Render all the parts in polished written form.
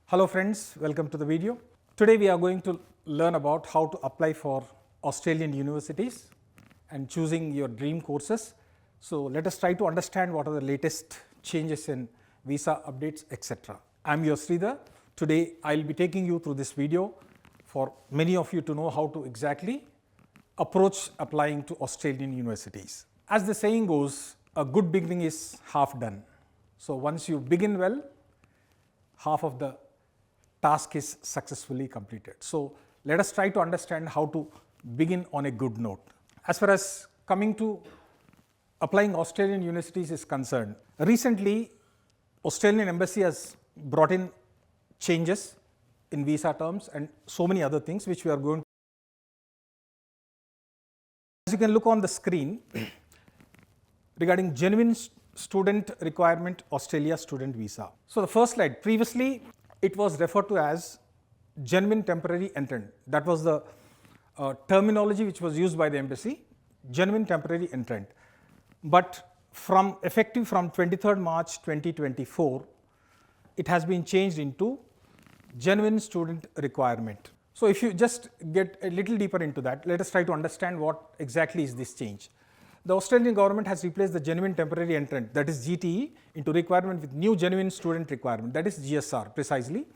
Hello friends, welcome to the video. Today we are going to learn about how to apply for Australian universities and choosing your dream courses. So let us try to understand what are the latest changes in visa updates, etc. I am your Sridhar. Today I will be taking you through this video for many of you to know how to exactly approach applying to Australian universities. As the saying goes, a good beginning is half done. So once you begin well, half of the task is successfully completed. So let us try to understand how to begin on a good note. As far as coming to applying Australian universities is concerned, recently Australian Embassy has brought in changes in visa terms and so many other things which we are going to. As you can look on the screen regarding genuine student requirement Australia student visa. So the first slide, previously it was referred to as Genuine Temporary Entrant. That was the terminology which was used by the embassy, Genuine Temporary Entrant. But effective from 23rd March 2024, it has been changed into Genuine Student Requirement. So if you just get a little deeper into that, let us try to understand what exactly is this change. The Australian government has replaced the Genuine Temporary Entrant, that is GTE, into requirement with new Genuine Student Requirement, that is GSR precisely.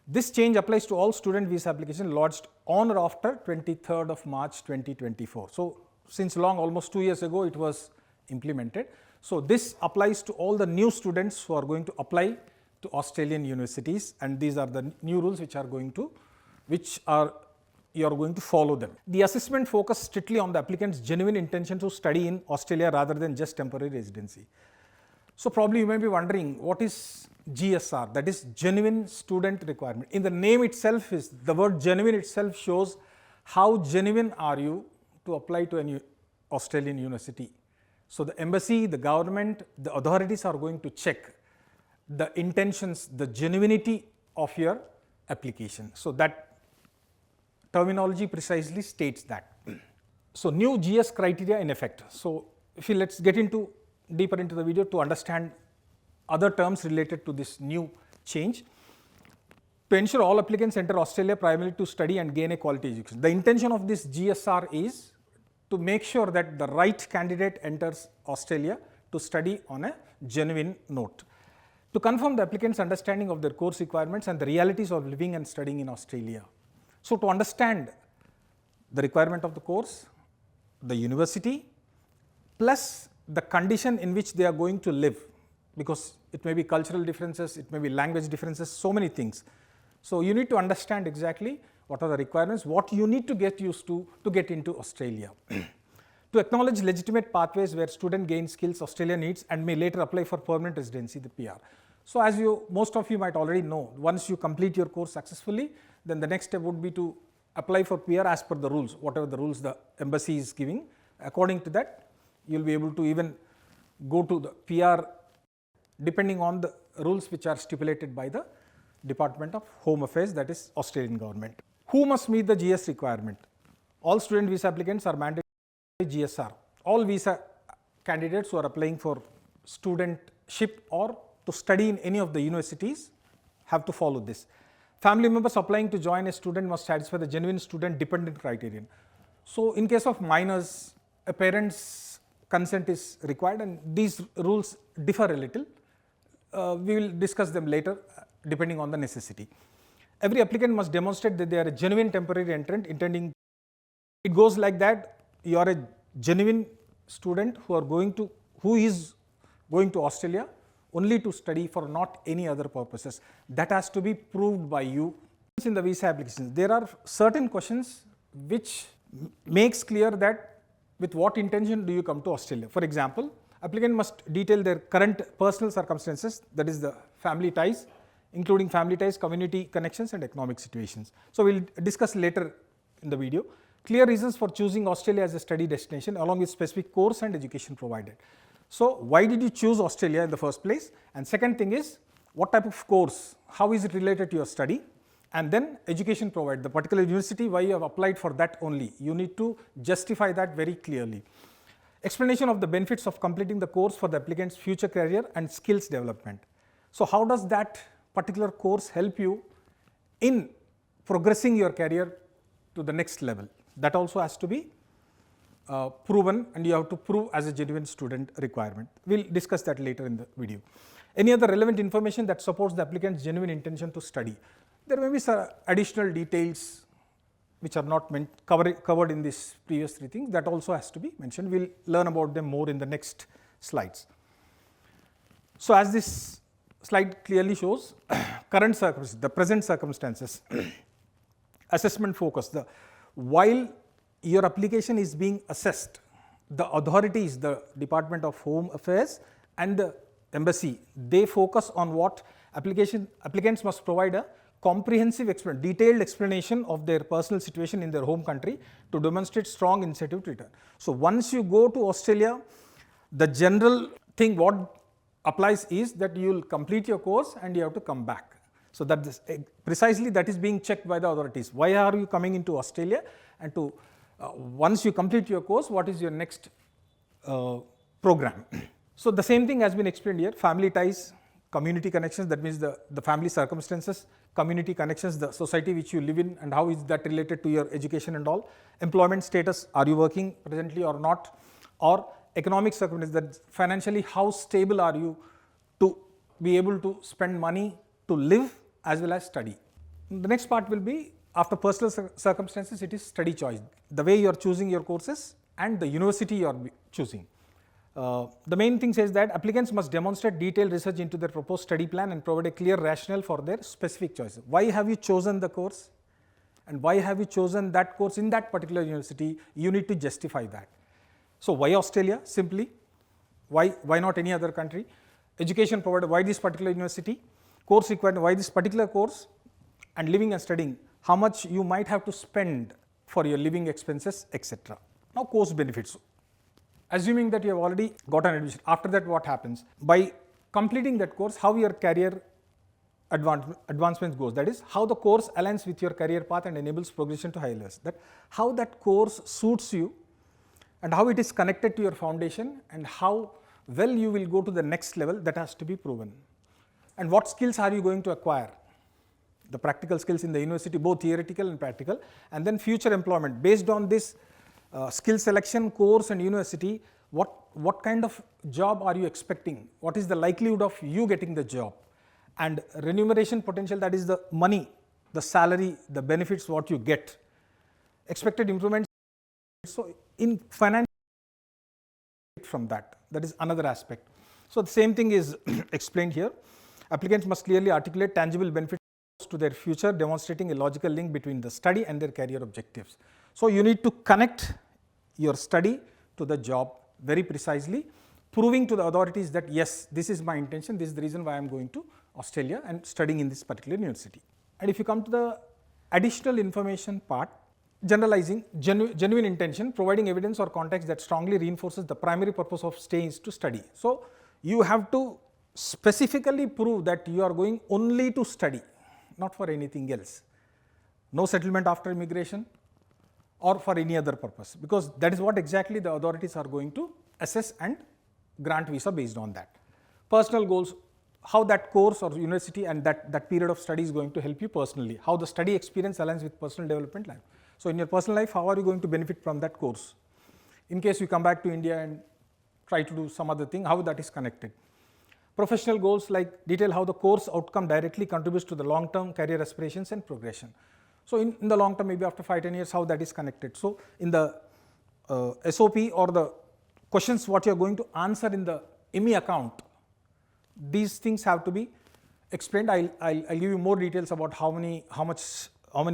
This change applies to all student visa applications lodged on or after 23rd of March 2024. So since long, almost 2 years ago, it was implemented. So this applies to all the new students who are going to apply to Australian universities, and these are the new rules you are going to follow them. The assessment focused strictly on the applicant's genuine intention to study in Australia rather than just temporary residency. So probably you may be wondering, what is GSR? That is Genuine Student Requirement. In the name itself, the word genuine itself shows how genuine are you to apply to an Australian university. So the embassy, the government, the authorities are going to check the intentions, the genuinity of your application. So that terminology precisely states that. So new GS criteria in effect. So let's get deeper into the video to understand other terms related to this new change. To ensure all applicants enter Australia primarily to study and gain a quality education. The intention of this GSR is to make sure that the right candidate enters Australia to study on a genuine note. To confirm the applicant's understanding of their course requirements and the realities of living and studying in Australia. So to understand the requirement of the course, the university, plus the condition in which they are going to live, because it may be cultural differences, it may be language differences, so many things. So you need to understand exactly what are the requirements, what you need to get used to get into Australia. To acknowledge legitimate pathways where student gains skills Australia needs and may later apply for permanent residency, the PR. So as most of you might already know, once you complete your course successfully, then the next step would be to apply for PR as per the rules, whatever the rules the embassy is giving. According to that, you will be able to even go to the PR depending on the rules which are stipulated by the Department of Home Affairs, that is Australian government. Who must meet the GS requirement? All student visa applicants are mandated by GSR. All visa candidates who are applying for studentship or to study in any of the universities have to follow this. Family members applying to join a student must satisfy the genuine student dependent criterion. So in case of minors, a parent's consent is required, and these rules differ a little. We will discuss them later depending on the necessity. Every applicant must demonstrate that they are a genuine temporary entrant intending. It goes like that: you are a genuine student who is going to Australia only to study for not any other purposes. That has to be proved by you. In the visa applications, there are certain questions which makes clear that with what intention do you come to Australia. For example, applicant must detail their current personal circumstances, that is the family ties, including family ties, community connections and economic situations. So we'll discuss later in the video. Clear reasons for choosing Australia as a study destination along with specific course and education provided. So why did you choose Australia in the first place? And second thing is, what type of course, how is it related to your study? And then education provided, the particular university, why you have applied for that only. You need to justify that very clearly. Explanation of the benefits of completing the course for the applicant's future career and skills development. So how does that particular course help you in progressing your career to the next level? That also has to be proven, and you have to prove as a genuine student requirement. We'll discuss that later in the video. Any other relevant information that supports the applicant's genuine intention to study. There may be some additional details which are not covered in these previous three things. That also has to be mentioned. We'll learn about them more in the next slides. So as this slide clearly shows, current circumstances, the present circumstances, assessment focus. While your application is being assessed, the authorities, the Department of Home Affairs and the embassy, they focus on what applicants must provide a comprehensive, detailed explanation of their personal situation in their home country to demonstrate strong incentive to return. So once you go to Australia, the general thing what applies is that you will complete your course and you have to come back. So that is precisely that is being checked by the authorities. Why are you coming into Australia, and to once you complete your course, what is your next program? So the same thing has been explained here. Family ties, community connections, that means the family circumstances, community connections, the society which you live in, and how is that related to your education and all. Employment status, are you working presently or not? Or economic circumstances, that financially how stable are you to be able to spend money to live as well as study. The next part will be, after personal circumstances, it is study choice, the way you are choosing your courses and the university you are choosing. The main thing says that applicants must demonstrate detailed research into their proposed study plan and provide a clear rationale for their specific choices. Why have you chosen the course, and why have you chosen that course in that particular university? You need to justify that. So why Australia? Simply, why not any other country? Education provided, why this particular university? Course required, why this particular course? And living and studying, how much you might have to spend for your living expenses, etc. Now course benefits. Assuming that you have already got an admission, after that what happens? By completing that course, how your career advancement goes, that is how the course aligns with your career path and enables progression to higher levels. That how that course suits you and how it is connected to your foundation and how well you will go to the next level, that has to be proven. And what skills are you going to acquire? The practical skills in the university, both theoretical and practical, and then future employment. Based on this skill selection, course and university, what kind of job are you expecting? What is the likelihood of you getting the job? And remuneration potential, that is the money, the salary, the benefits, what you get. Expected improvements. So in finance from that is another aspect. So the same thing is explained here. Applicants must clearly articulate tangible benefits to their future, demonstrating a logical link between the study and their career objectives. So you need to connect your study to the job very precisely, proving to the authorities that yes, this is my intention, this is the reason why I am going to Australia and studying in this particular university. And if you come to the additional information part, generalizing, genuine intention, providing evidence or context that strongly reinforces the primary purpose of stay is to study. So you have to specifically prove that you are going only to study, not for anything else. No settlement after immigration or for any other purpose, because that is what exactly the authorities are going to assess and grant visa based on that. Personal goals, how that course or university and that period of study is going to help you personally, how the study experience aligns with personal development life. So in your personal life, how are you going to benefit from that course? In case you come back to India and try to do some other thing, how that is connected. Professional goals, like detail how the course outcome directly contributes to the long-term career aspirations and progression. So in the long term, maybe after 5-10 years, how that is connected. So in the SOP or the questions what you are going to answer in the ME account, these things have to be explained. I'll give you more details about how many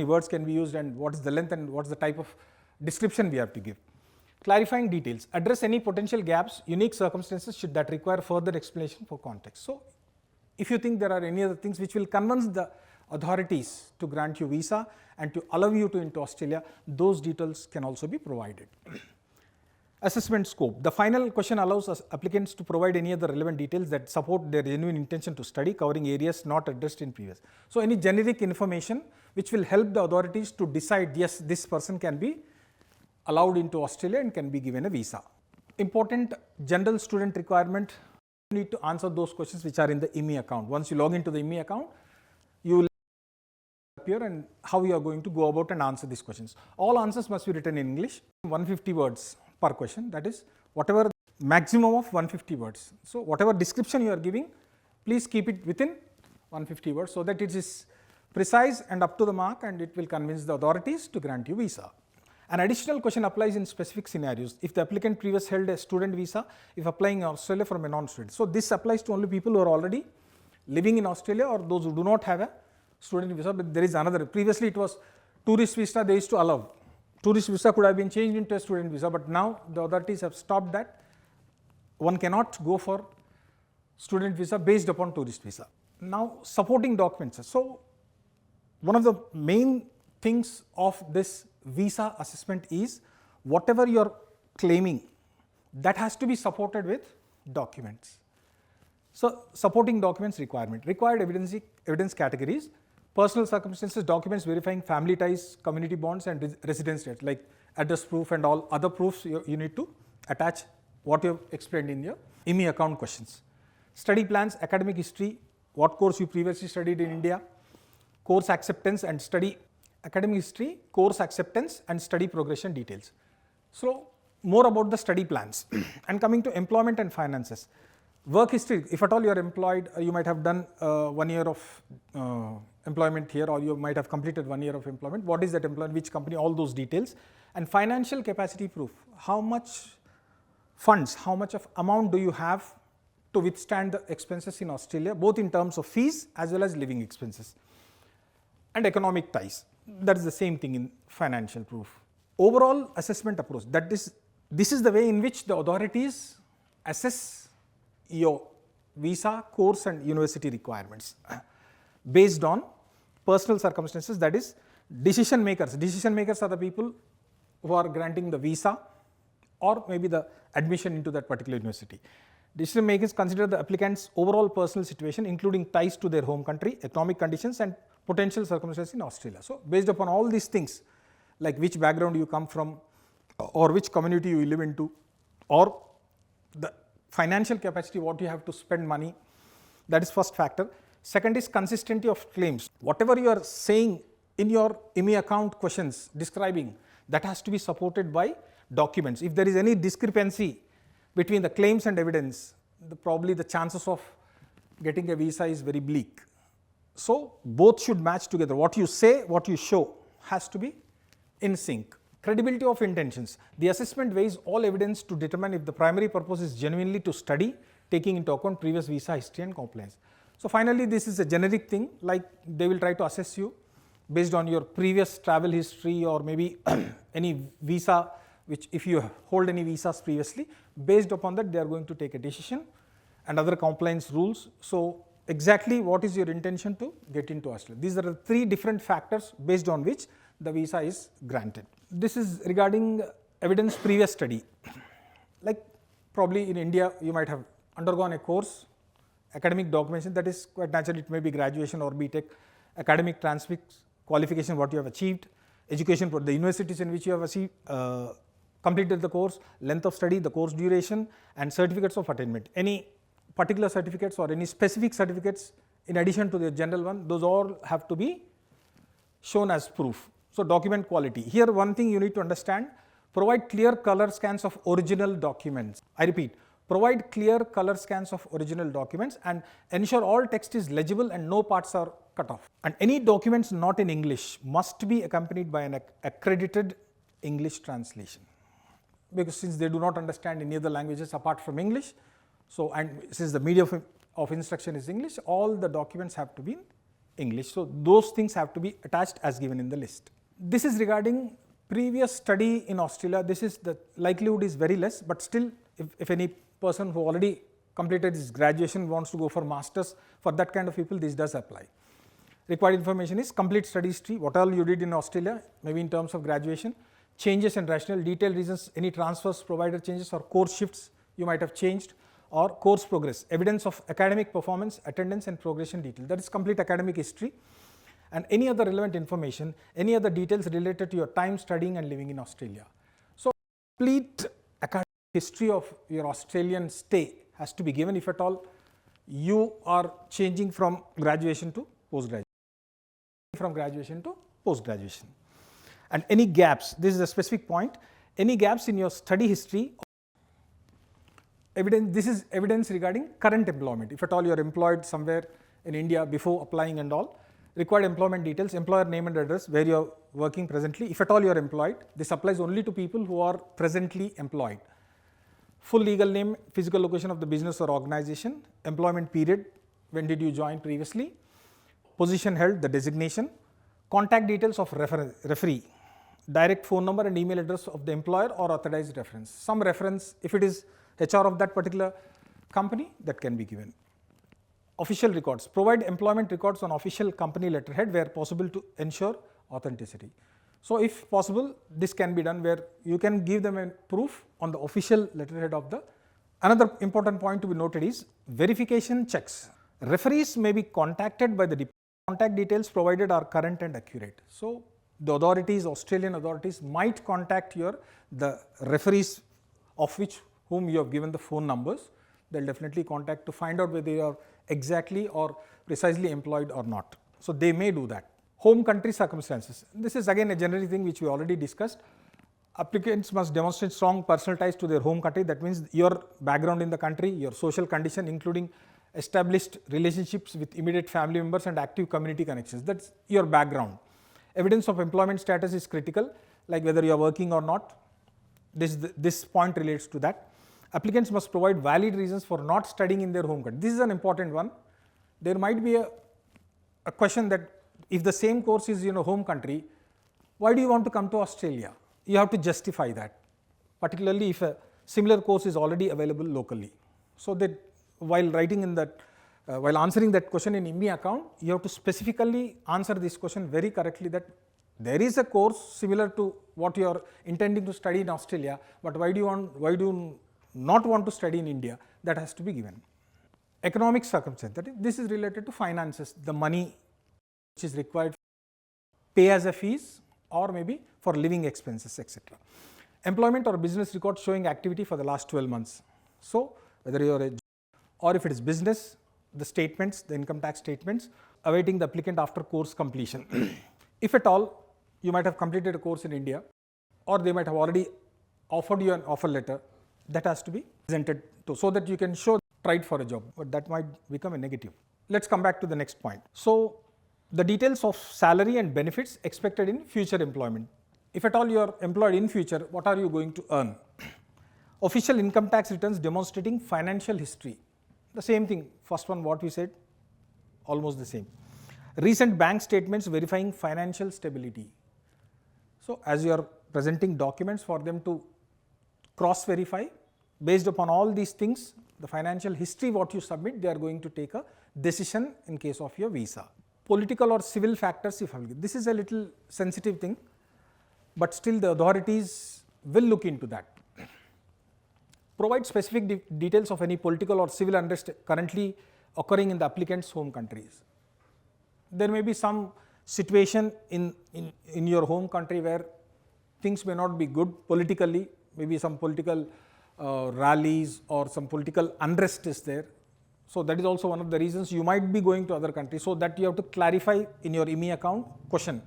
words can be used and what is the length and what is the type of description we have to give. Clarifying details, address any potential gaps, unique circumstances should that require further explanation for context. So if you think there are any other things which will convince the authorities to grant you visa and to allow you to into Australia, those details can also be provided. Assessment scope. The final question allows us applicants to provide any other relevant details that support their genuine intention to study, covering areas not addressed in previous. So any generic information which will help the authorities to decide, yes, this person can be allowed into Australia and can be given a visa. Important general student requirement, you need to answer those questions which are in the ME account. Once you log into the ME account, appear and how you are going to go about and answer these questions. All answers must be written in English, 150 words per question, that is whatever maximum of 150 words. So whatever description you are giving, please keep it within 150 words so that it is precise and up to the mark and it will convince the authorities to grant you visa. An additional question applies in specific scenarios. If the applicant previously held a student visa, if applying in Australia from a non-student. So this applies to only people who are already living in Australia or those who do not have a student visa, but there is another. Previously it was tourist visa they used to allow. Tourist visa could have been changed into a student visa, but now the authorities have stopped that. One cannot go for student visa based upon tourist visa. Now supporting documents. So one of the main things of this visa assessment is whatever you are claiming, that has to be supported with documents. So supporting documents requirement, required evidence categories, personal circumstances, documents verifying family ties, community bonds and residence state, like address proof and all other proofs you need to attach what you have explained in your IME account questions. Study plans, academic history, what course you previously studied in India, course acceptance and study, academic history, course acceptance and study progression details. So more about the study plans. And coming to employment and finances. Work history, if at all you are employed, you might have done 1 year of employment here, or you might have completed 1 year of employment. What is that employment, which company, all those details. And financial capacity proof, how much funds, how much of amount do you have to withstand the expenses in Australia, both in terms of fees as well as living expenses. And economic ties, that is the same thing in financial proof. Overall assessment approach, that is, this is the way in which the authorities assess your visa, course and university requirements based on personal circumstances, that is decision makers. Decision makers are the people who are granting the visa or maybe the admission into that particular university. Decision makers consider the applicant's overall personal situation, including ties to their home country, economic conditions and potential circumstances in Australia. So based upon all these things, like which background you come from or which community you live into, or the financial capacity, what you have to spend money, that is first factor. Second is consistency of claims. Whatever you are saying in your IME account questions describing, that has to be supported by documents. If there is any discrepancy between the claims and evidence, probably the chances of getting a visa is very bleak. So both should match together. What you say, what you show has to be in sync. Credibility of intentions. The assessment weighs all evidence to determine if the primary purpose is genuinely to study, taking into account previous visa history and compliance. So finally, this is a generic thing, like they will try to assess you based on your previous travel history or maybe any visa, which if you hold any visas previously, based upon that they are going to take a decision and other compliance rules. So exactly what is your intention to get into Australia. These are the 3 different factors based on which the visa is granted. This is regarding evidence previous study. Like probably in India, you might have undergone a course, academic documentation, that is quite natural. It may be graduation or BTech, academic transcripts, qualification, what you have achieved, education, the universities in which you have achieved, completed the course, length of study, the course duration, and certificates of attainment. Any particular certificates or any specific certificates in addition to the general one, those all have to be shown as proof. So document quality. Here one thing you need to understand, provide clear color scans of original documents. I repeat, provide clear color scans of original documents and ensure all text is legible and no parts are cut off. And any documents not in English must be accompanied by an accredited English translation. Because since they do not understand any other languages apart from English, so and since the medium of instruction is English, all the documents have to be in English. So those things have to be attached as given in the list. This is regarding previous study in Australia. This is the likelihood is very less, but still if any person who already completed his graduation wants to go for masters, for that kind of people this does apply. Required information is complete study history, what all you did in Australia, maybe in terms of graduation, changes and rationale, detailed reasons, any transfers, provider changes or course shifts you might have changed, or course progress, evidence of academic performance, attendance and progression detail, that is complete academic history, and any other relevant information, any other details related to your time studying and living in Australia. So complete academic history of your Australian stay has to be given if at all you are changing from graduation to post-graduation. from graduation to post-graduation. And any gaps, this is a specific point, any gaps in your study history, this is evidence regarding current employment. If at all you are employed somewhere in India before applying and all, required employment details, employer name and address, where you are working presently. If at all you are employed, this applies only to people who are presently employed. Full legal name, physical location of the business or organization, employment period, when did you join previously, position held, the designation, contact details of referee, direct phone number and email address of the employer or authorized reference. Some reference, if it is HR of that particular company, that can be given. Official records, provide employment records on official company letterhead where possible to ensure authenticity. So if possible, this can be done where you can give them a proof on the official letterhead of the. Another important point to be noted is verification checks. Referees may be contacted by the contact details provided are current and accurate. So the authorities, Australian authorities might contact the referees of whom you have given the phone numbers. They'll definitely contact to find out whether you are exactly or precisely employed or not. So they may do that. Home country circumstances. This is again a generic thing which we already discussed. Applicants must demonstrate strong personal ties to their home country. That means your background in the country, your social condition, including established relationships with immediate family members and active community connections. That's your background. Evidence of employment status is critical, like whether you are working or not. This point relates to that. Applicants must provide valid reasons for not studying in their home country. This is an important one. There might be a question that if the same course is in a home country, why do you want to come to Australia? You have to justify that, particularly if a similar course is already available locally. So that while writing in that, while answering that question in IME account, you have to specifically answer this question very correctly, that there is a course similar to what you are intending to study in Australia, but why do you not want to study in India? That has to be given. Economic circumstance, that is, this is related to finances, the money which is required to pay as a fees or maybe for living expenses, etc. Employment or business record showing activity for the last 12 months. So whether you are or if it is business, the statements, the income tax statements awaiting the applicant after course completion. If at all you might have completed a course in India, or they might have already offered you an offer letter, that has to be presented to, so that you can show tried for a job, but that might become a negative. Let's come back to the next point. So the details of salary and benefits expected in future employment. If at all you are employed in future, what are you going to earn? Official income tax returns demonstrating financial history. The same thing, first one what we said, almost the same. Recent bank statements verifying financial stability. So as you are presenting documents for them to cross-verify, based upon all these things, the financial history what you submit, they are going to take a decision in case of your visa. Political or civil factors, if this is a little sensitive thing, but still the authorities will look into that. Provide specific details of any political or civil unrest currently occurring in the applicant's home countries. There may be some situation in your home country where things may not be good politically, maybe some political rallies or some political unrest is there. So that is also one of the reasons you might be going to other countries, so that you have to clarify in your IME account question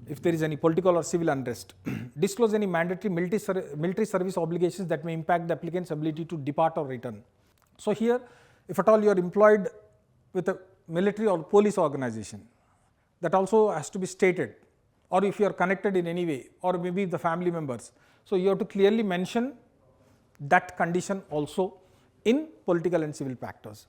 if there is any political or civil unrest. Disclose any mandatory military service obligations that may impact the applicant's ability to depart or return. So here, if at all you are employed with a military or police organization, that also has to be stated, or if you are connected in any way, or maybe the family members. So you have to clearly mention that condition also in political and civil factors.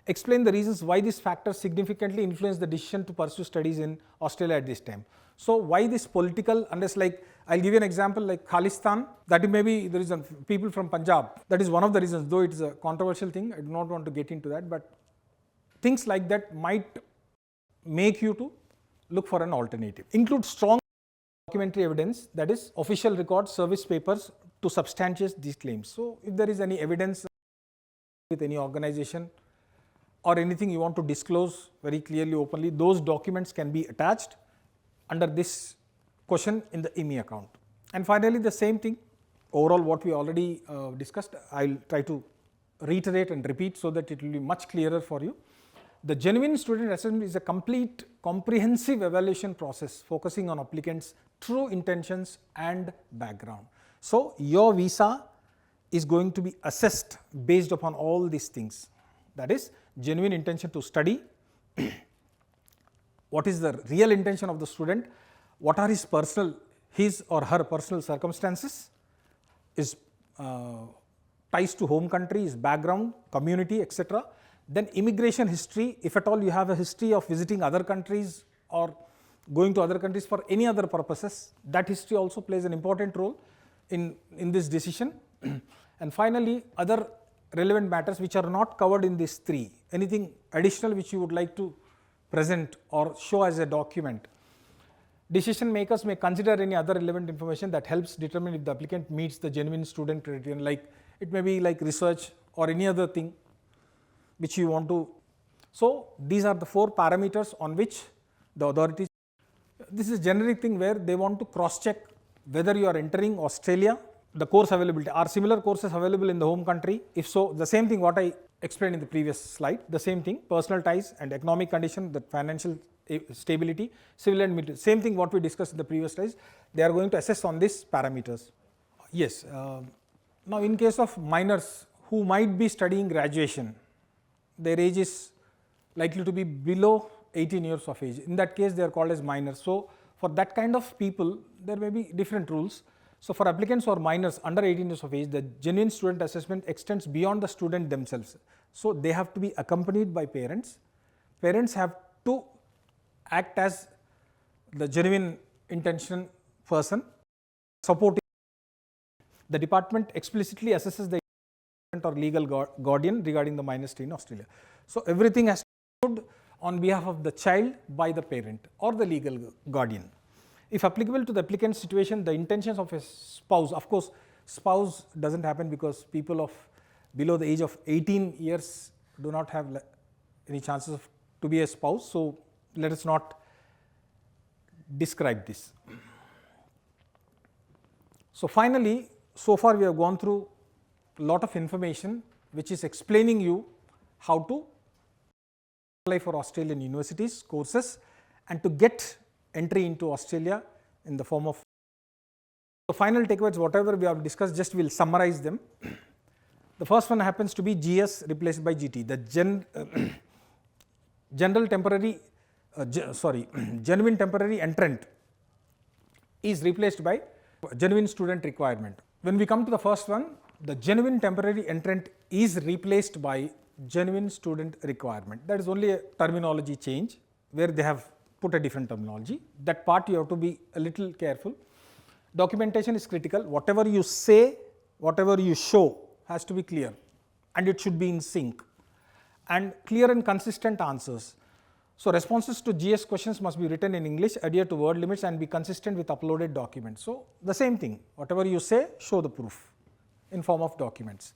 Explain the reasons why these factors significantly influence the decision to pursue studies in Australia at this time. So why this political unrest, like I'll give you an example like Khalistan, that may be the reason, people from Punjab, that is one of the reasons, though it is a controversial thing, I do not want to get into that, but things like that might make you to look for an alternative. Include strong documentary evidence, that is official records, service papers to substantiate these claims. So if there is any evidence with any organization or anything you want to disclose very clearly, openly, those documents can be attached under this question in the IME account. And finally, the same thing, overall what we already discussed, I'll try to reiterate and repeat so that it will be much clearer for you. the genuine student assessment is a complete comprehensive evaluation process focusing on applicants' true intentions and background. So your visa is going to be assessed based upon all these things. That is genuine intention to study, what is the real intention of the student, what are his or her personal circumstances, his ties to home country, his background, community, etc. Then immigration history, if at all you have a history of visiting other countries or going to other countries for any other purposes, that history also plays an important role in this decision. And finally, other relevant matters which are not covered in these three, anything additional which you would like to present or show as a document. Decision makers may consider any other relevant information that helps determine if the applicant meets the genuine student criterion, like it may be like research or any other thing which you want to. So these are the 4 parameters on which the authorities, this is generic thing where they want to cross check whether you are entering Australia, the course availability, are similar courses available in the home country? If so, the same thing what I explained in the previous slide, the same thing, personal ties and economic condition, the financial stability, civil and military, same thing what we discussed in the previous slides, they are going to assess on these parameters. Yes, now in case of minors who might be studying graduation, their age is likely to be below 18 years of age. In that case, they are called as minors. So for that kind of people, there may be different rules. So for applicants or minors under 18 years of age, the genuine student assessment extends beyond the student themselves. So they have to be accompanied by parents. Parents have to act as the genuine intention person, supporting. The department explicitly assesses the or legal guardian regarding the minor stay in Australia. So everything has to be on behalf of the child by the parent or the legal guardian. If applicable to the applicant's situation, the intentions of a spouse, of course, spouse doesn't happen because people of below the age of 18 years do not have any chances of to be a spouse. So let us not describe this. So finally, so far we have gone through a lot of information which is explaining you how to apply for Australian universities courses and to get entry into Australia in the form of. The final takeaways, whatever we have discussed, just we'll summarize them. The first one happens to be GS replaced by GT. The genuine temporary entrant is replaced by genuine student requirement. When we come to the first one, the genuine temporary entrant is replaced by genuine student requirement. That is only a terminology change where they have put a different terminology. That part you have to be a little careful. Documentation is critical. Whatever you say, whatever you show has to be clear and it should be in sync and clear and consistent answers. So responses to GS questions must be written in English, adhere to word limits and be consistent with uploaded documents. So the same thing, whatever you say, show the proof in form of documents.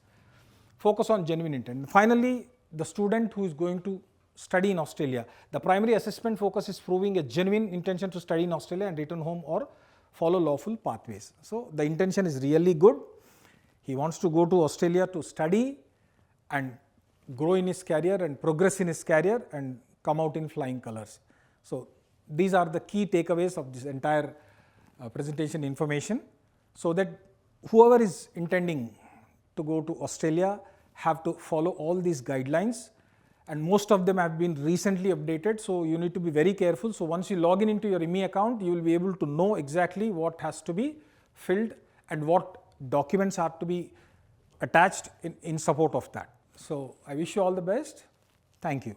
Focus on genuine intent. Finally, the student who is going to study in Australia, the primary assessment focus is proving a genuine intention to study in Australia and return home or follow lawful pathways. So the intention is really good. He wants to go to Australia to study and grow in his career and progress in his career and come out in flying colors. So these are the key takeaways of this entire presentation information, so that whoever is intending to go to Australia have to follow all these guidelines, and most of them have been recently updated, so you need to be very careful. So once you log in into your IME account, you will be able to know exactly what has to be filled and what documents are to be attached in support of that. So I wish you all the best. Thank you.